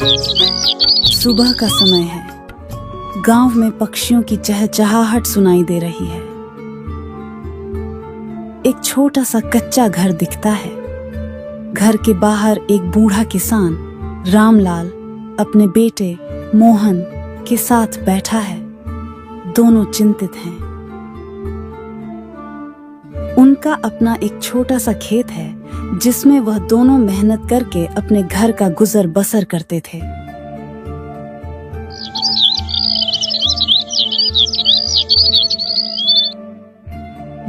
सुबह का समय है। गांव में पक्षियों की चहचहाहट सुनाई दे रही है। एक छोटा सा कच्चा घर दिखता है। घर के बाहर एक बूढ़ा किसान रामलाल अपने बेटे मोहन के साथ बैठा है। दोनों चिंतित हैं। उनका अपना एक छोटा सा खेत है जिसमें वह दोनों मेहनत करके अपने घर का गुजर बसर करते थे।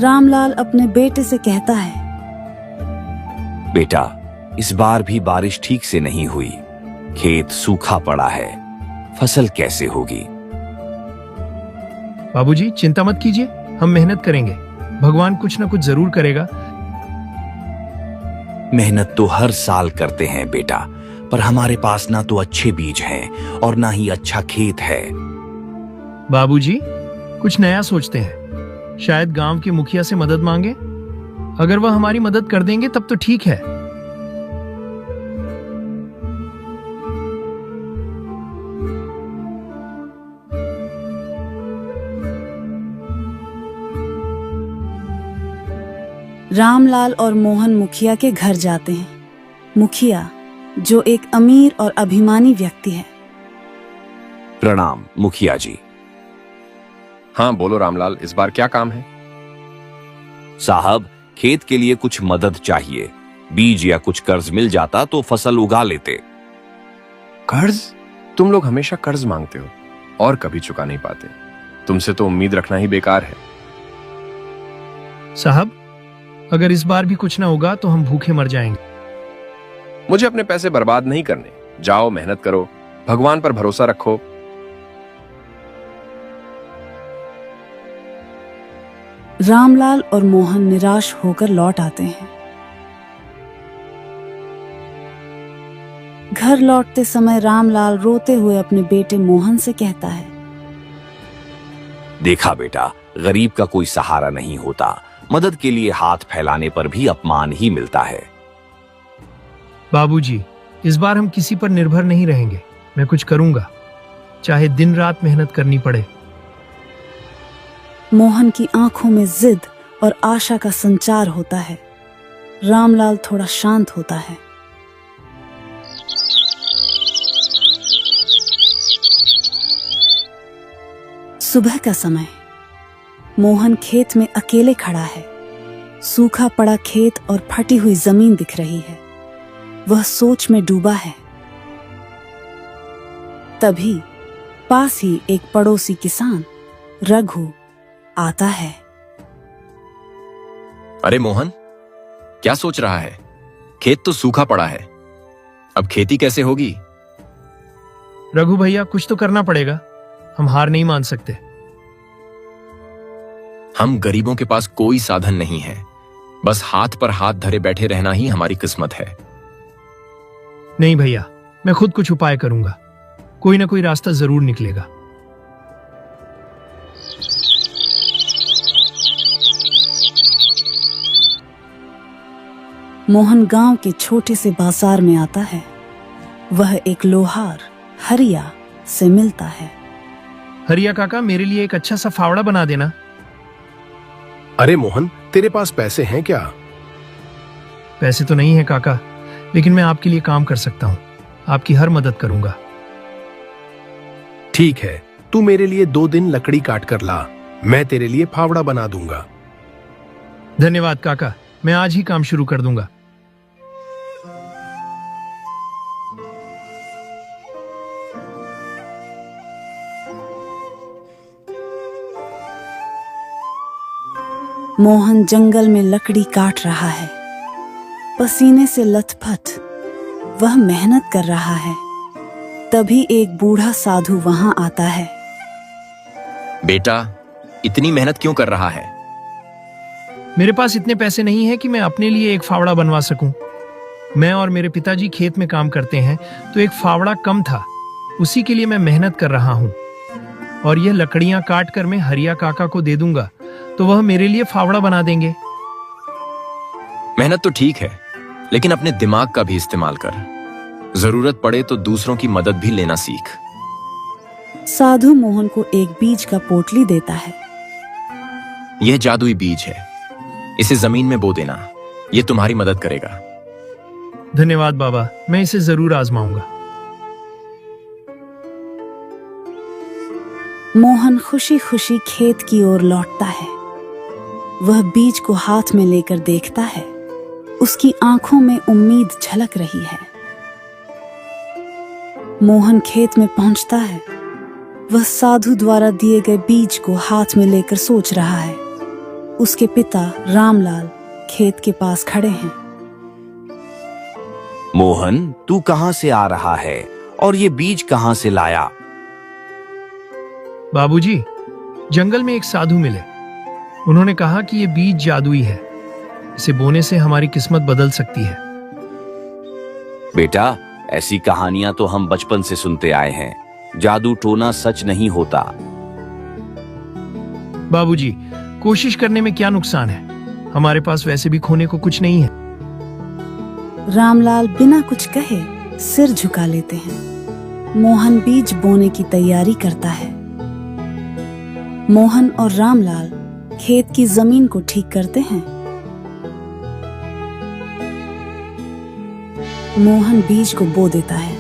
रामलाल अपने बेटे से कहता है, बेटा, इस बार भी बारिश ठीक से नहीं हुई। खेत सूखा पड़ा है। फसल कैसे होगी? बाबूजी, चिंता मत कीजिए, हम मेहनत करेंगे। भगवान कुछ न कुछ जरूर करेगा। मेहनत तो हर साल करते हैं बेटा, पर हमारे पास ना तो अच्छे बीज हैं और ना ही अच्छा खेत है। बाबूजी, कुछ नया सोचते हैं। शायद गांव के मुखिया से मदद मांगे। अगर वह हमारी मदद कर देंगे तब तो ठीक है। रामलाल और मोहन मुखिया के घर जाते हैं। मुखिया, जो एक अमीर और अभिमानी व्यक्ति है। प्रणाम मुखिया जी। हाँ बोलो रामलाल, इस बार क्या काम है? साहब, खेत के लिए कुछ मदद चाहिए। बीज या कुछ कर्ज मिल जाता तो फसल उगा लेते। कर्ज? तुम लोग हमेशा कर्ज मांगते हो और कभी चुका नहीं पाते। तुमसे तो उम्मीद रखना ही बेकार है। साहब, अगर इस बार भी कुछ ना होगा तो हम भूखे मर जाएंगे। मुझे अपने पैसे बर्बाद नहीं करने। जाओ, मेहनत करो, भगवान पर भरोसा रखो। रामलाल और मोहन निराश होकर लौट आते हैं। घर लौटते समय रामलाल रोते हुए अपने बेटे मोहन से कहता है, देखा बेटा, गरीब का कोई सहारा नहीं होता। मदद के लिए हाथ फैलाने पर भी अपमान ही मिलता है। बाबूजी, इस बार हम किसी पर निर्भर नहीं रहेंगे। मैं कुछ करूंगा, चाहे दिन रात मेहनत करनी पड़े। मोहन की आंखों में जिद और आशा का संचार होता है। रामलाल थोड़ा शांत होता है। सुबह का समय। मोहन खेत में अकेले खड़ा है। सूखा पड़ा खेत और फटी हुई जमीन दिख रही है। वह सोच में डूबा है। तभी पास ही एक पड़ोसी किसान रघु आता है। अरे मोहन, क्या सोच रहा है? खेत तो सूखा पड़ा है, अब खेती कैसे होगी? रघु भैया, कुछ तो करना पड़ेगा। हम हार नहीं मान सकते। हम गरीबों के पास कोई साधन नहीं है। बस हाथ पर हाथ धरे बैठे रहना ही हमारी किस्मत है। नहीं भैया, मैं खुद कुछ उपाय करूंगा। कोई ना कोई रास्ता जरूर निकलेगा। मोहन गांव के छोटे से बाजार में आता है। वह एक लोहार हरिया से मिलता है। हरिया काका, मेरे लिए एक अच्छा सा फावड़ा बना देना। अरे मोहन, तेरे पास पैसे हैं क्या? पैसे तो नहीं है काका, लेकिन मैं आपके लिए काम कर सकता हूँ। आपकी हर मदद करूंगा। ठीक है, तू मेरे लिए 2 दिन लकड़ी काट कर ला। मैं तेरे लिए फावड़ा बना दूंगा। धन्यवाद काका, मैं आज ही काम शुरू कर दूंगा। मोहन जंगल में लकड़ी काट रहा है। पसीने से लथपथ वह मेहनत कर रहा है। तभी एक बूढ़ा साधु वहां आता है। बेटा, इतनी मेहनत क्यों कर रहा है? मेरे पास इतने पैसे नहीं है कि मैं अपने लिए एक फावड़ा बनवा सकूं। मैं और मेरे पिताजी खेत में काम करते हैं, तो एक फावड़ा कम था। उसी के लिए मैं मेहनत कर रहा हूं। और यह लकड़ियां काट कर मैं हरिया काका को दे दूंगा, तो वह मेरे लिए फावड़ा बना देंगे। मेहनत तो ठीक है, लेकिन अपने दिमाग का भी इस्तेमाल कर। जरूरत पड़े तो दूसरों की मदद भी लेना सीख। साधु मोहन को एक बीज का पोटली देता है। यह जादुई बीज है, इसे जमीन में बो देना, यह तुम्हारी मदद करेगा। धन्यवाद बाबा, मैं इसे जरूर आजमाऊंगा। मोहन खुशी खुशी खेत की ओर लौटता है। वह बीज को हाथ में लेकर देखता है। उसकी आंखों में उम्मीद झलक रही है। मोहन खेत में पहुंचता है। वह साधु द्वारा दिए गए बीज को हाथ में लेकर सोच रहा है। उसके पिता रामलाल खेत के पास खड़े हैं। मोहन, तू कहां से आ रहा है और ये बीज कहां से लाया? बाबूजी, जंगल में एक साधु मिले। उन्होंने कहा कि यह बीज जादुई है, इसे बोने से हमारी किस्मत बदल सकती है। बेटा, ऐसी कहानियां तो हम बचपन से सुनते आए हैं। जादू टोना सच नहीं होता। बाबूजी, कोशिश करने में क्या नुकसान है? हमारे पास वैसे भी खोने को कुछ नहीं है। रामलाल बिना कुछ कहे सिर झुका लेते हैं। मोहन बीज बोने की तैयारी करता है। मोहन और रामलाल खेत की जमीन को ठीक करते हैं। मोहन बीज को बो देता है।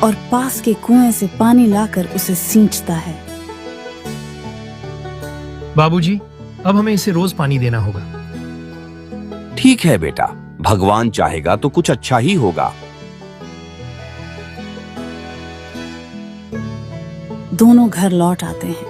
और पास के कुएं से पानी लाकर उसे सींचता है। बाबूजी, अब हमें इसे रोज पानी देना होगा। ठीक है बेटा, भगवान चाहेगा तो कुछ अच्छा ही होगा। दोनों घर लौट आते हैं।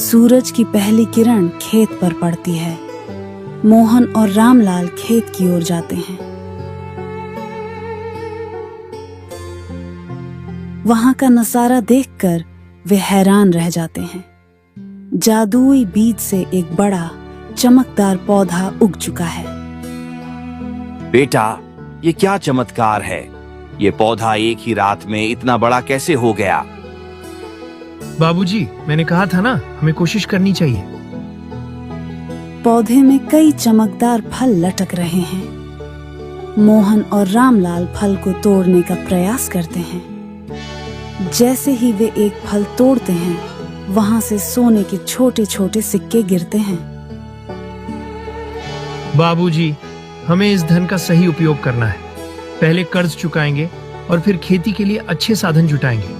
सूरज की पहली किरण खेत पर पड़ती है। मोहन और रामलाल खेत की ओर जाते हैं। वहां का नजारा देखकर वे हैरान रह जाते हैं। जादुई बीज से एक बड़ा चमकदार पौधा उग चुका है। बेटा, ये क्या चमत्कार है? ये पौधा एक ही रात में इतना बड़ा कैसे हो गया? बाबूजी, मैंने कहा था ना, हमें कोशिश करनी चाहिए। पौधे में कई चमकदार फल लटक रहे हैं। मोहन और रामलाल फल को तोड़ने का प्रयास करते हैं। जैसे ही वे एक फल तोड़ते हैं, वहां से सोने के छोटे छोटे सिक्के गिरते हैं। बाबूजी, हमें इस धन का सही उपयोग करना है। पहले कर्ज चुकाएंगे और फिर खेती के लिए अच्छे साधन जुटाएंगे।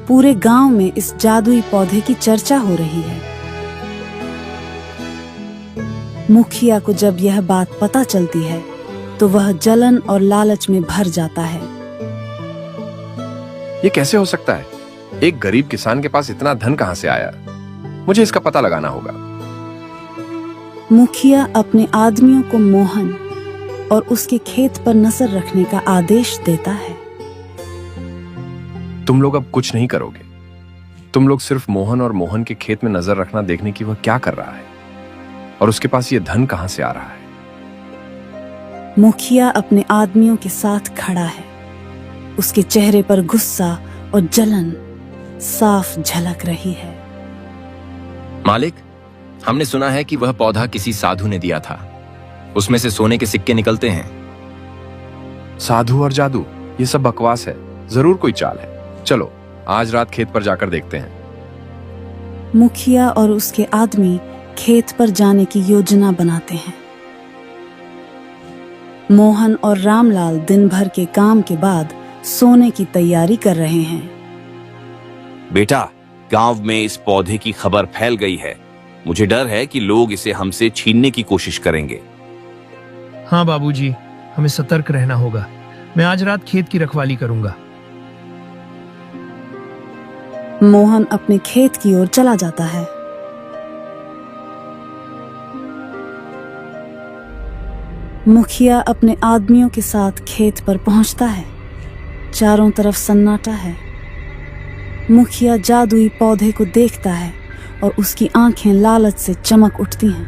पूरे गांव में इस जादुई पौधे की चर्चा हो रही है। मुखिया को जब यह बात पता चलती है तो वह जलन और लालच में भर जाता है। ये कैसे हो सकता है? एक गरीब किसान के पास इतना धन कहां से आया? मुझे इसका पता लगाना होगा। मुखिया अपने आदमियों को मोहन और उसके खेत पर नजर रखने का आदेश देता है। तुम लोग अब कुछ नहीं करोगे। तुम लोग सिर्फ मोहन और मोहन के खेत में नजर रखना, देखने की वह क्या कर रहा है और उसके पास ये धन कहां से आ रहा है। मुखिया अपने आदमियों के साथ खड़ा है। उसके चेहरे पर गुस्सा और जलन साफ झलक रही है। मालिक, हमने सुना है कि वह पौधा किसी साधु ने दिया था। उसमें से सोने के सिक्के निकलते हैं। साधु और जादू, ये सब बकवास है। जरूर कोई चाल है। चलो आज रात खेत पर जाकर देखते हैं। मुखिया और उसके आदमी खेत पर जाने की योजना बनाते हैं। मोहन और रामलाल दिन भर के काम के बाद सोने की तैयारी कर रहे हैं। बेटा, गांव में इस पौधे की खबर फैल गई है। मुझे डर है कि लोग इसे हमसे छीनने की कोशिश करेंगे। हाँ बाबूजी, हमें सतर्क रहना होगा। मैं आज रात खेत की रखवाली करूंगा। मोहन अपने खेत की ओर चला जाता है। मुखिया अपने आदमियों के साथ खेत पर पहुंचता है। चारों तरफ सन्नाटा है। मुखिया जादुई पौधे को देखता है और उसकी आंखें लालच से चमक उठती हैं।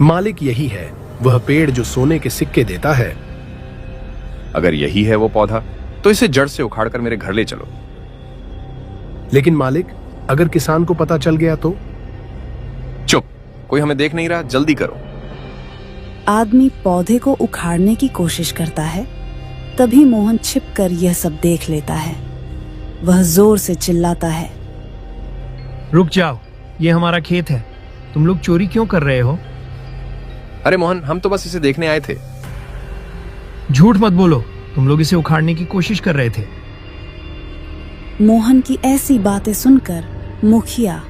मालिक यही है, वह पेड़ जो सोने के सिक्के देता है। अगर यही है वो पौधा, तो इसे जड़ से उखाड़कर मेरे घर ले चलो। लेकिन मालिक, अगर किसान को पता चल गया तो? चुप, कोई हमें देख नहीं रहा, जल्दी करो। आदमी पौधे को उखाड़ने की कोशिश करता है, तभी मोहन छिपकर यह सब देख लेता है। वह जोर से चिल्लाता है, रुक जाओ, ये हमारा खेत है, तुम लोग चोरी क्यों कर रहे हो? अरे मोहन, हम तो बस इसे देखने आए थे। झूठ मत बोलो, तुम लोग इसे उखाड़ने की कोशिश कर रहे थे। मोहन की ऐसी बातें सुनकर मुखिया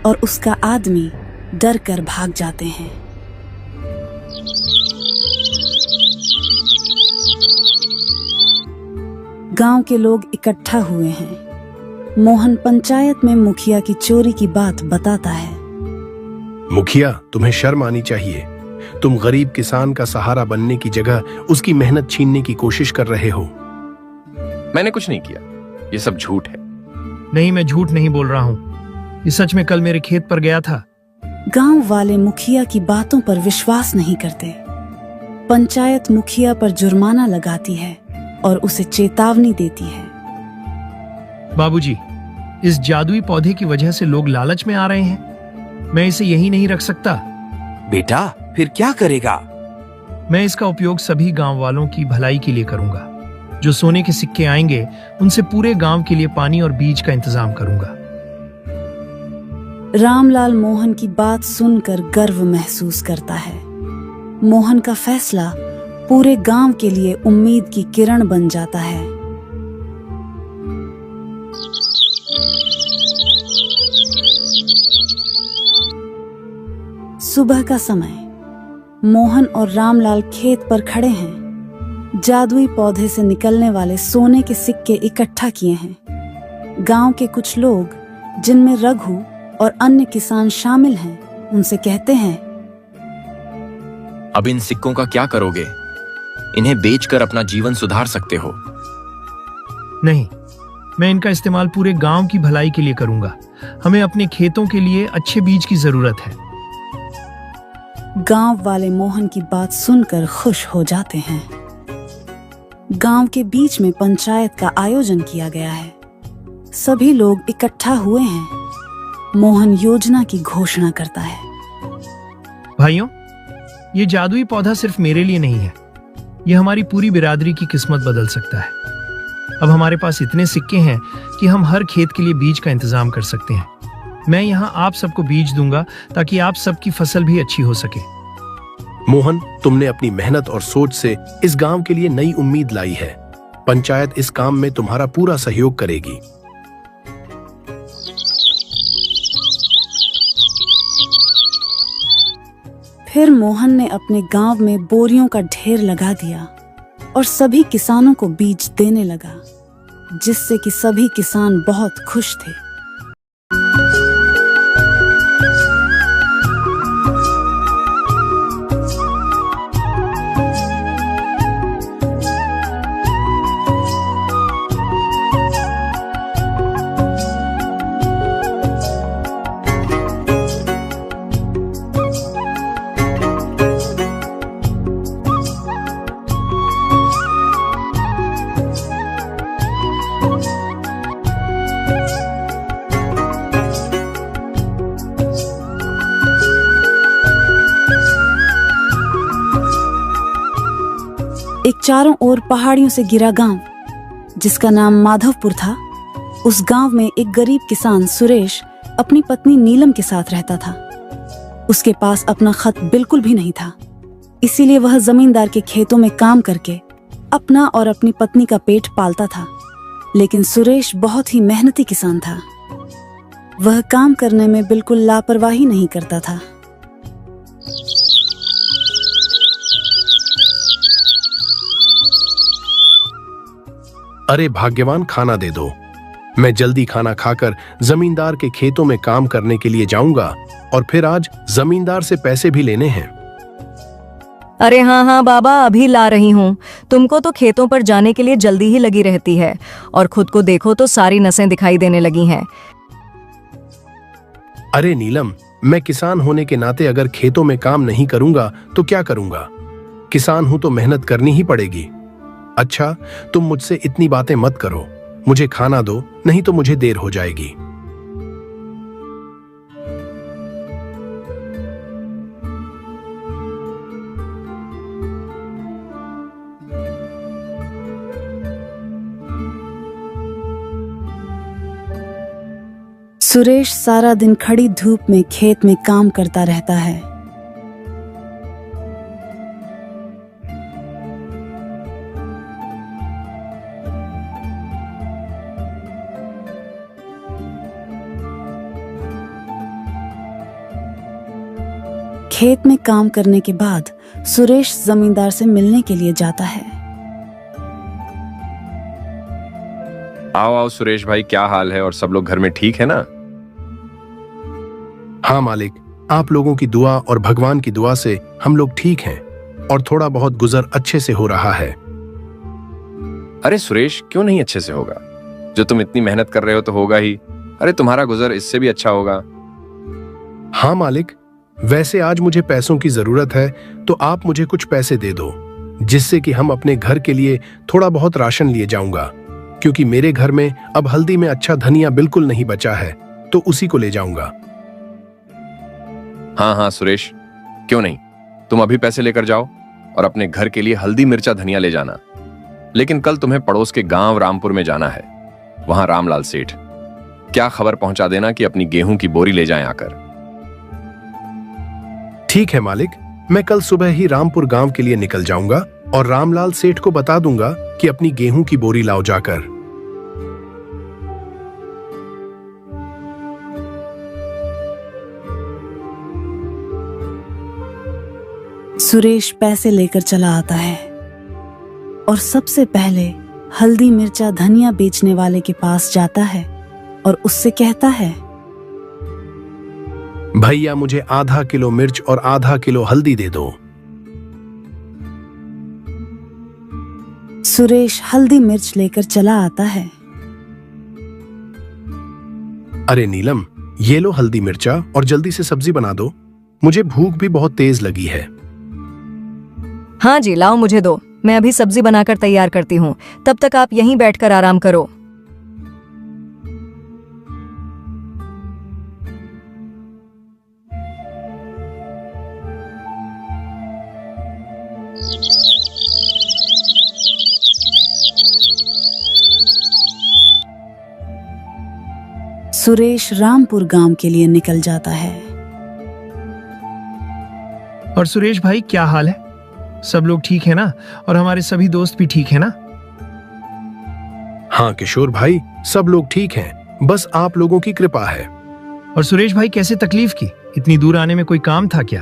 और उसका आदमी डर कर भाग जाते हैं। गांव के लोग इकट्ठा हुए हैं। मोहन पंचायत में मुखिया की चोरी की बात बताता है। मुखिया, तुम्हें शर्म आनी चाहिए। तुम गरीब किसान का सहारा बनने की जगह उसकी मेहनत छीनने की कोशिश कर रहे हो। मैंने कुछ नहीं किया, ये सब झूठ है। नहीं, मैं झूठ नहीं बोल रहा हूँ, ये सच में कल मेरे खेत पर गया था। गांव वाले मुखिया की बातों पर विश्वास नहीं करते। पंचायत मुखिया पर जुर्माना लगाती है और उसे चेतावनी देती है। बाबूजी, इस जादुई पौधे की वजह से लोग लालच में आ रहे हैं। मैं इसे यहीं नहीं रख सकता। बेटा, फिर क्या करेगा? मैं इसका उपयोग सभी गांव वालों की भलाई के लिए करूंगा। जो सोने के सिक्के आएंगे, उनसे पूरे गांव के लिए पानी और बीज का इंतजाम करूंगा। रामलाल मोहन की बात सुनकर गर्व महसूस करता है। मोहन का फैसला पूरे गांव के लिए उम्मीद की किरण बन जाता है। सुबह का समय, मोहन और रामलाल खेत पर खड़े हैं। जादुई पौधे से निकलने वाले सोने के सिक्के इकट्ठा किए हैं। गांव के कुछ लोग, जिनमें रघु और अन्य किसान शामिल हैं, उनसे कहते हैं, अब इन सिक्कों का क्या करोगे? इन्हें बेचकर अपना जीवन सुधार सकते हो। नहीं, मैं इनका इस्तेमाल पूरे गांव की भलाई के लिए करूंगा। हमें अपने खेतों के लिए अच्छे बीज की जरूरत है। गांव वाले मोहन की बात सुनकर खुश हो जाते हैं। गांव के बीच में पंचायत का आयोजन किया गया है। सभी लोग इकट्ठा हुए हैं। मोहन योजना की घोषणा करता है। भाइयों, ये जादुई पौधा सिर्फ मेरे लिए नहीं है, ये हमारी पूरी बिरादरी की किस्मत बदल सकता है। अब हमारे पास इतने सिक्के हैं कि हम हर खेत के लिए बीज का इंतजाम कर सकते हैं। मैं यहाँ आप सबको बीज दूंगा ताकि आप सबकी फसल भी अच्छी हो सके। मोहन, तुमने अपनी मेहनत और सोच से इस गांव के लिए नई उम्मीद लाई है। पंचायत इस काम में तुम्हारा पूरा सहयोग करेगी। फिर मोहन ने अपने गांव में बोरियों का ढेर लगा दिया और सभी किसानों को बीज देने लगा, जिससे कि सभी किसान बहुत खुश थे। एक चारों ओर पहाड़ियों से घिरा गांव, जिसका नाम माधवपुर था। उस गांव में एक गरीब किसान सुरेश अपनी पत्नी नीलम के साथ रहता था। उसके पास अपना खत बिल्कुल भी नहीं था, इसीलिए वह जमींदार के खेतों में काम करके अपना और अपनी पत्नी का पेट पालता था। लेकिन सुरेश बहुत ही मेहनती किसान था। वह काम करने में बिल्कुल लापरवाही नहीं करता था। अरे भाग्यवान, खाना दे दो। मैं जल्दी खाना खाकर जमींदार के खेतों में काम करने के लिए जाऊंगा और फिर आज जमींदार से पैसे भी लेने हैं। अरे हाँ हाँ बाबा, अभी ला रही हूँ। तुमको तो खेतों पर जाने के लिए जल्दी ही लगी रहती है और खुद को देखो तो सारी नसें दिखाई देने लगी हैं। अरे नीलम, मैं किसान होने के नाते अगर खेतों में काम नहीं करूंगा तो क्या करूंगा? किसान हूं तो मेहनत करनी ही पड़ेगी। अच्छा, तुम मुझसे इतनी बातें मत करो, मुझे खाना दो, नहीं तो मुझे देर हो जाएगी। सुरेश सारा दिन खड़ी धूप में खेत में काम करता रहता है। खेत में काम करने के बाद सुरेश जमींदार से मिलने के लिए जाता है। आओ आओ सुरेश भाई, क्या हाल है और सब लोग घर में ठीक है ना? हाँ मालिक, आप लोगों की दुआ और भगवान की दुआ से हम लोग ठीक हैं और थोड़ा बहुत गुजर अच्छे से हो रहा है। अरे सुरेश, क्यों नहीं अच्छे से होगा? जो तुम इतनी मेहनत कर रहे हो तो होगा ही। अरे तुम्हारा गुजर इससे भी अच्छा होगा। हाँ मालिक, वैसे आज मुझे पैसों की जरूरत है, तो आप मुझे कुछ पैसे दे दो, जिससे कि हम अपने घर के लिए थोड़ा बहुत राशन लिए जाऊंगा, क्योंकि मेरे घर में अब हल्दी में अच्छा धनिया बिल्कुल नहीं बचा है, तो उसी को ले जाऊंगा। हाँ हाँ सुरेश, क्यों नहीं, तुम अभी पैसे लेकर जाओ और अपने घर के लिए हल्दी मिर्चा धनिया ले जाना। लेकिन कल तुम्हें पड़ोस के गांव रामपुर में जाना है, वहां रामलाल सेठ क्या खबर पहुंचा देना कि अपनी गेहूं की बोरी ले जाएं आकर। ठीक है मालिक, मैं कल सुबह ही रामपुर गांव के लिए निकल जाऊंगा और रामलाल सेठ को बता दूंगा कि अपनी गेहूं की बोरी लाओ जाकर। सुरेश पैसे लेकर चला आता है और सबसे पहले हल्दी मिर्चा धनिया बेचने वाले के पास जाता है और उससे कहता है, भैया मुझे आधा किलो मिर्च और आधा किलो हल्दी दे दो। सुरेश हल्दी मिर्च लेकर चला आता है। अरे नीलम, ये लो हल्दी मिर्चा और जल्दी से सब्जी बना दो, मुझे भूख भी बहुत तेज लगी है। हाँ जी, लाओ मुझे दो, मैं अभी सब्जी बनाकर तैयार करती हूँ, तब तक आप यहीं बैठकर आराम करो। सुरेश रामपुर गांव के लिए निकल जाता है। और सुरेश भाई, क्या हाल है? सब लोग ठीक है ना? और हमारे सभी दोस्त भी ठीक है ना? हाँ किशोर भाई, सब लोग ठीक हैं, बस आप लोगों की कृपा है। और सुरेश भाई, कैसे तकलीफ की? इतनी दूर आने में कोई काम था क्या?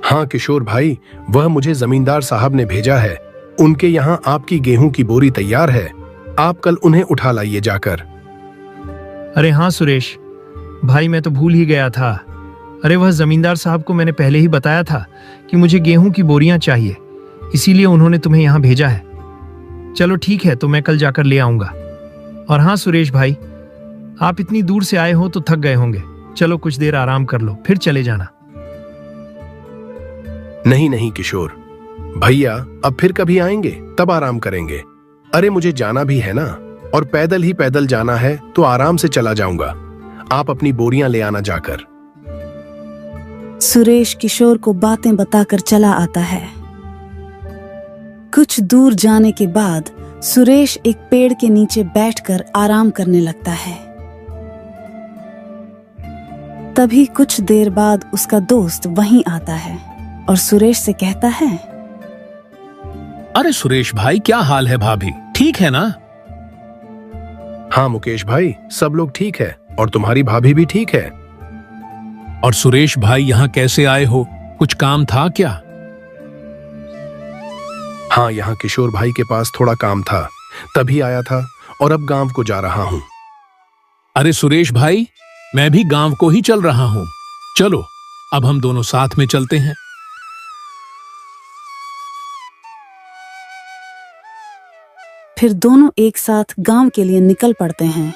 हाँ किशोर भाई, वह मुझे जमींदार साहब ने भेजा है, उनके यहाँ आपकी गेहूं की बोरी तैयार है, आप कल उन्हें उठा लाइए जाकर। अरे हाँ सुरेश भाई, मैं तो भूल ही गया था। अरे वह जमींदार साहब को मैंने पहले ही बताया था कि मुझे गेहूं की बोरियां चाहिए, इसीलिए उन्होंने तुम्हें यहाँ भेजा है। चलो ठीक है, तो मैं कल जाकर ले आऊंगा। और हाँ सुरेश भाई, आप इतनी दूर से आए हो तो थक गए होंगे, चलो कुछ देर आराम कर लो, फिर चले जाना। नहीं नहीं किशोर भैया, अब फिर कभी आएंगे तब आराम करेंगे। अरे मुझे जाना भी है ना, और पैदल ही पैदल जाना है तो आराम से चला जाऊंगा, आप अपनी बोरियां ले आना जाकर। सुरेश किशोर को बातें बताकर चला आता है। कुछ दूर जाने के बाद सुरेश एक पेड़ के नीचे बैठकर आराम करने लगता है। तभी कुछ देर बाद उसका दोस्त वहीं आता है और सुरेश से कहता है, अरे सुरेश भाई, क्या हाल है? भाभी ठीक है ना? हाँ मुकेश भाई, सब लोग ठीक है और तुम्हारी भाभी भी ठीक है। और सुरेश भाई, यहाँ कैसे आए हो? कुछ काम था क्या? हाँ, यहाँ किशोर भाई के पास थोड़ा काम था, तभी आया था और अब गांव को जा रहा हूँ। अरे सुरेश भाई, मैं भी गांव को ही चल रहा हूँ, चलो अब हम दोनों साथ में चलते हैं। फिर दोनों एक साथ गांव के लिए निकल पड़ते हैं।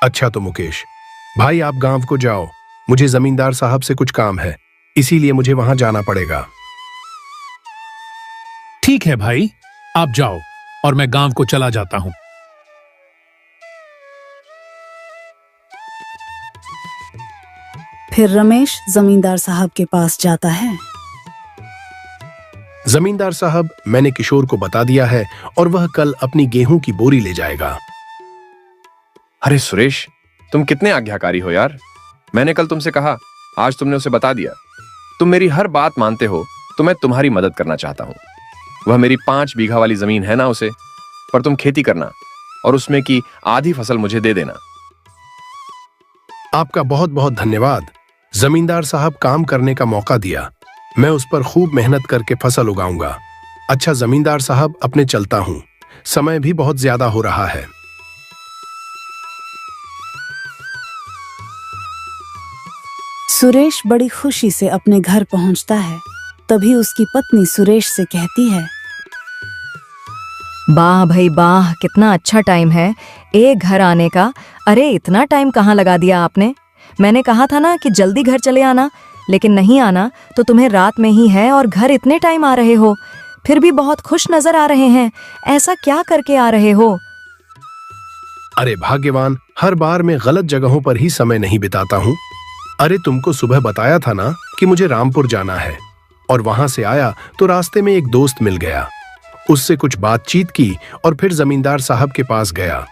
अच्छा तो मुकेश भाई, आप गांव को जाओ, मुझे जमींदार साहब से कुछ काम है, इसीलिए मुझे वहां जाना पड़ेगा। ठीक है भाई, आप जाओ और मैं गांव को चला जाता हूं। फिर रमेश जमींदार साहब के पास जाता है। जमींदार साहब, मैंने किशोर को बता दिया है और वह कल अपनी गेहूं की बोरी ले जाएगा। अरे सुरेश, तुम कितने आज्ञाकारी हो यार। मैंने कल तुमसे कहा, आज तुमने उसे बता दिया। तुम मेरी हर बात मानते हो तो मैं तुम्हारी मदद करना चाहता हूं। वह मेरी 5 बीघा वाली जमीन है ना उसे, पर तुम खेती करना और उसमें की आधी फसल मुझे दे देना। आपका बहुत बहुत धन्यवाद। जमींदार साहब काम करने का मौका दिया, मैं उस पर खूब मेहनत करके फसल उगाऊंगा। अच्छा जमींदार साहब, अपने चलता हूं, समय भी बहुत ज्यादा हो रहा है। सुरेश बड़ी खुशी से अपने घर पहुंचता है। तभी उसकी पत्नी सुरेश से कहती है, वाह भाई वाह, कितना अच्छा टाइम है एक घर आने का। अरे इतना टाइम कहाँ लगा दिया आपने? मैंने कहा था ना कि जल्दी घर चले आना, लेकिन नहीं आना तो तुम्हें रात में ही है और घर इतने टाइम आ रहे हो। फिर भी बहुत खुश नजर आ रहे हैं, ऐसा क्या करके आ रहे हो? अरे भाग्यवान, हर बार मैं गलत जगहों पर ही समय नहीं बिताता हूँ। अरे तुमको सुबह बताया था ना कि मुझे रामपुर जाना है, और वहां से आया तो रास्ते में एक दोस्त मिल गया। उससे कुछ बातचीत की और फिर जमींदार साहब के पास गया।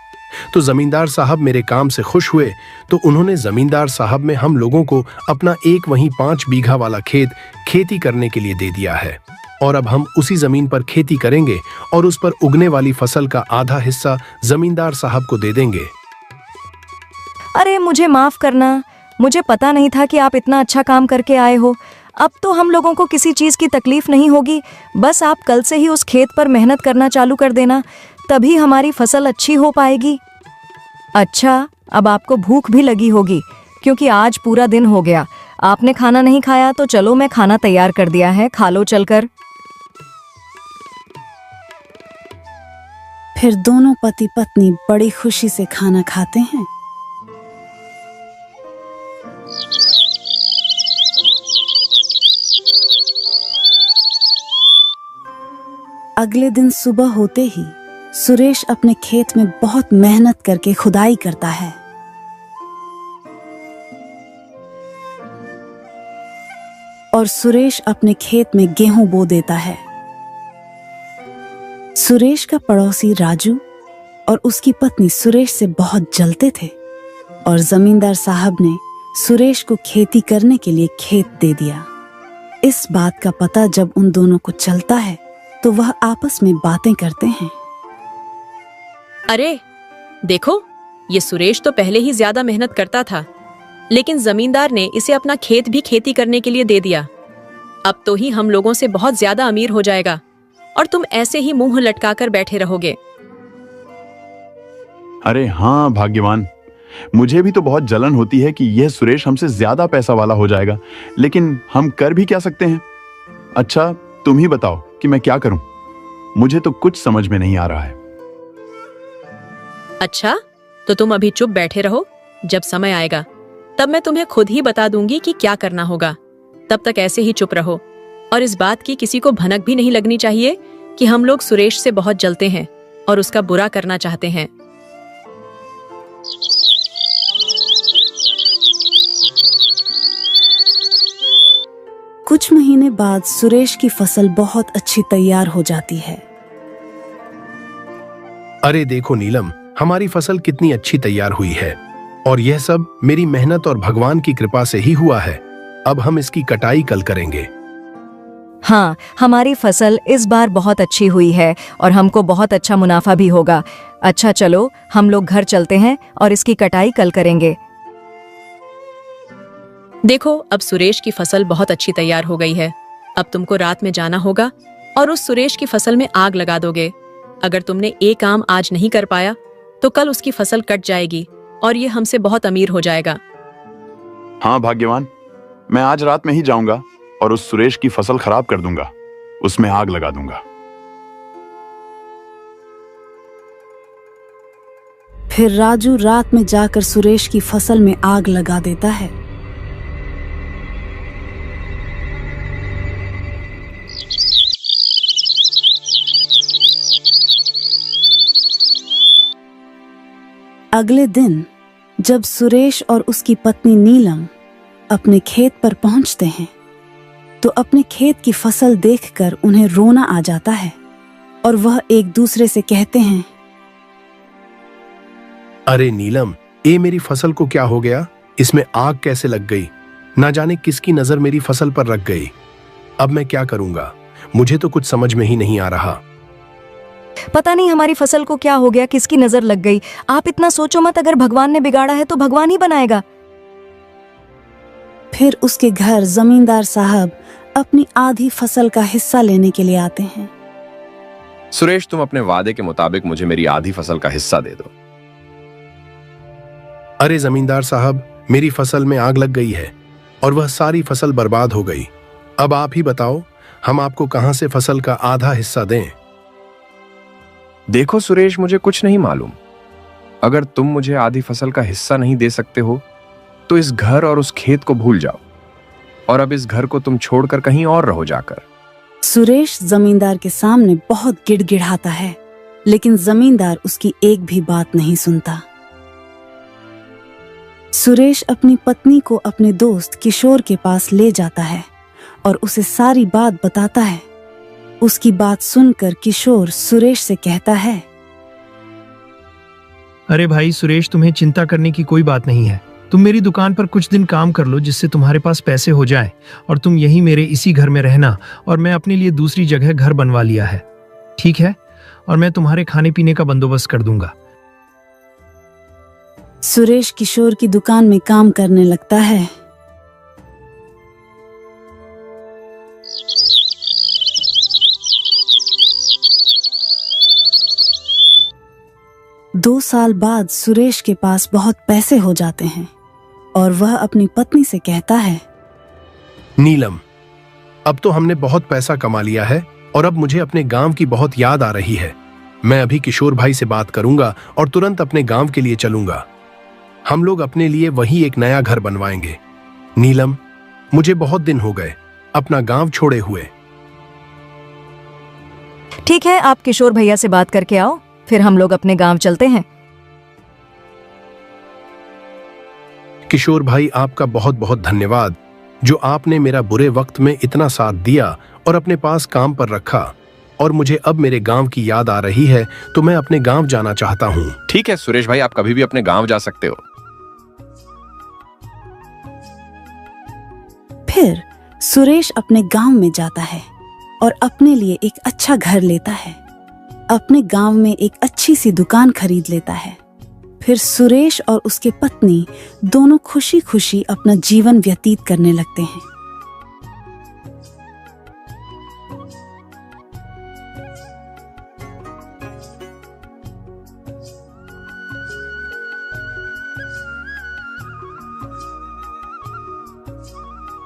तो जमींदार साहब मेरे काम से खुश हुए, तो उन्होंने जमींदार साहब में हम लोगों को अपना एक वहीं 5 बीघा वाला खेत खेती करने के लिए दे दिया है। और अब हम उसी जमीन पर खेती करेंगे और उस पर उगने वाली फसल का आधा हिस्सा जमींदार साहब को दे देंगे। अरे मुझे माफ करना, मुझे पता नहीं था कि आप इतना अच्छा काम करके आए हो। अब तो हम लोगों को किसी चीज की तकलीफ नहीं होगी। बस आप कल से ही उस खेत पर मेहनत करना चालू कर देना, तभी हमारी फसल अच्छी हो पाएगी। अच्छा, अब आपको भूख भी लगी होगी क्योंकि आज पूरा दिन हो गया आपने खाना नहीं खाया। तो चलो, मैं खाना तैयार कर दिया है, खा लो चलकर। फिर दोनों पति पत्नी बड़ी खुशी से खाना खाते हैं। अगले दिन सुबह होते ही सुरेश अपने खेत में बहुत मेहनत करके खुदाई करता है। और सुरेश अपने खेत में गेहूं बो देता है। सुरेश का पड़ोसी राजू और उसकी पत्नी सुरेश से बहुत जलते थे, और जमींदार साहब ने सुरेश को खेती करने के लिए खेत दे दिया। इस बात का पता जब उन दोनों को चलता है तो वह आपस में बातें करते हैं। अरे देखो, ये सुरेश तो पहले ही ज्यादा मेहनत करता था, लेकिन जमींदार ने इसे अपना खेत भी खेती करने के लिए दे दिया। अब तो ही हम लोगों से बहुत ज्यादा अमीर हो जाएगा और तुम ऐसे ही मुंह लटकाकर बैठे रहोगे। अरे हाँ भाग्यवान, मुझे भी तो बहुत जलन होती है कि यह सुरेश हमसे ज्यादा पैसा वाला हो जाएगा, लेकिन हम कर भी क्या सकते हैं। अच्छा तुम ही बताओ कि मैं क्या करूं, मुझे तो कुछ समझ में नहीं आ रहा है। अच्छा, तो तुम अभी चुप बैठे रहो, जब समय आएगा तब मैं तुम्हें खुद ही बता दूंगी कि क्या करना होगा। तब तक ऐसे ही चुप रहो, और इस बात की किसी को भनक भी नहीं लगनी चाहिए कि हम लोग सुरेश से बहुत जलते हैं और उसका बुरा करना चाहते हैं। कुछ महीने बाद सुरेश की फसल बहुत अच्छी तैयार हो जाती है। अरे देखो नीलम, हमारी फसल कितनी अच्छी तैयार हुई है, और यह सब मेरी मेहनत और भगवान की कृपा से ही हुआ है। अब हम इसकी कटाई कल करेंगे। हाँ, हमारी फसल इस बार बहुत अच्छी हुई है और हमको बहुत अच्छा मुनाफा भी होगा। अच्छा चलो, हम लोग घर चलते हैं और इसकी कटाई कल करेंगे। देखो, अब सुरेश की फसल बहुत अच्छी तैयार हो गई है। अब तुमको रात में जाना होगा और उस सुरेश की फसल में आग लगा दोगे। अगर तुमने एक काम आज नहीं कर पाया तो कल उसकी फसल कट जाएगी और ये हमसे बहुत अमीर हो जाएगा। हाँ भाग्यवान, मैं आज रात में ही जाऊंगा और उस सुरेश की फसल खराब कर दूंगा, उसमें आग लगा दूंगा। फिर राजू रात में जाकर सुरेश की फसल में आग लगा देता है। अगले दिन जब सुरेश और उसकी पत्नी नीलम अपने खेत पर पहुंचते हैं तो अपने खेत की फसल देखकर उन्हें रोना आ जाता है और वह एक दूसरे से कहते हैं, अरे नीलम, ये मेरी फसल को क्या हो गया? इसमें आग कैसे लग गई? ना जाने किसकी नजर मेरी फसल पर रख गई। अब मैं क्या करूंगा? मुझे तो कुछ समझ में ही नहीं आ रहा। पता नहीं हमारी फसल को क्या हो गया, किसकी नजर लग गई। आप इतना सोचो मत, अगर भगवान ने बिगाड़ा है तो भगवान ही बनाएगा। फिर उसके घर जमींदार साहब अपनी आधी फसल का हिस्सा लेने के लिए आते हैं। सुरेश, तुम अपने वादे के मुताबिक मुझे मेरी आधी फसल का हिस्सा दे दो। अरे जमींदार साहब, मेरी फसल में आग लग गई है और वह सारी फसल बर्बाद हो गई। अब आप ही बताओ, हम आपको कहां से फसल का आधा हिस्सा दें? देखो सुरेश, मुझे कुछ नहीं मालूम। अगर तुम मुझे आधी फसल का हिस्सा नहीं दे सकते हो तो इस घर और उस खेत को भूल जाओ और अब इस घर को तुम छोड़कर कहीं और रहो जाकर। सुरेश जमींदार के सामने बहुत गिड़गिड़ाता है, लेकिन जमींदार उसकी एक भी बात नहीं सुनता। सुरेश अपनी पत्नी को अपने दोस्त किशोर के पास ले जाता है और उसे सारी बात बताता है। उसकी बात सुनकर किशोर सुरेश से कहता है, अरे भाई सुरेश, तुम्हें चिंता करने की कोई बात नहीं है। तुम मेरी दुकान पर कुछ दिन काम कर लो, जिससे तुम्हारे पास पैसे हो जाएं और तुम यही मेरे इसी घर में रहना। और मैं अपने लिए दूसरी जगह घर बनवा लिया है, ठीक है? और मैं तुम्हारे खाने पीने का बंदोबस्त कर दूंगा। सुरेश किशोर की दुकान में काम करने लगता है। दो साल बाद सुरेश के पास बहुत पैसे हो जाते हैं और वह अपनी पत्नी से कहता है, नीलम, अब तो हमने बहुत पैसा कमा लिया है और अब मुझे अपने गांव की बहुत याद आ रही है। मैं अभी किशोर भाई से बात करूंगा और तुरंत अपने गांव के लिए चलूंगा। हम लोग अपने लिए वही एक नया घर बनवाएंगे। नीलम, मुझे बहुत दिन हो गए अपना गांव छोड़े हुए। ठीक है, आप किशोर भैया से बात करके आओ, फिर हम लोग अपने गांव चलते हैं। किशोर भाई, आपका बहुत बहुत धन्यवाद, जो आपने मेरा बुरे वक्त में इतना साथ दिया और अपने पास काम पर रखा। और मुझे अब मेरे गांव की याद आ रही है तो मैं अपने गांव जाना चाहता हूं। ठीक है सुरेश भाई, आप कभी भी अपने गांव जा सकते हो। फिर सुरेश अपने गांव में जाता है और अपने लिए एक अच्छा घर लेता है। अपने गांव में एक अच्छी सी दुकान खरीद लेता है। फिर सुरेश और उसके पत्नी दोनों खुशी खुशी अपना जीवन व्यतीत करने लगते हैं।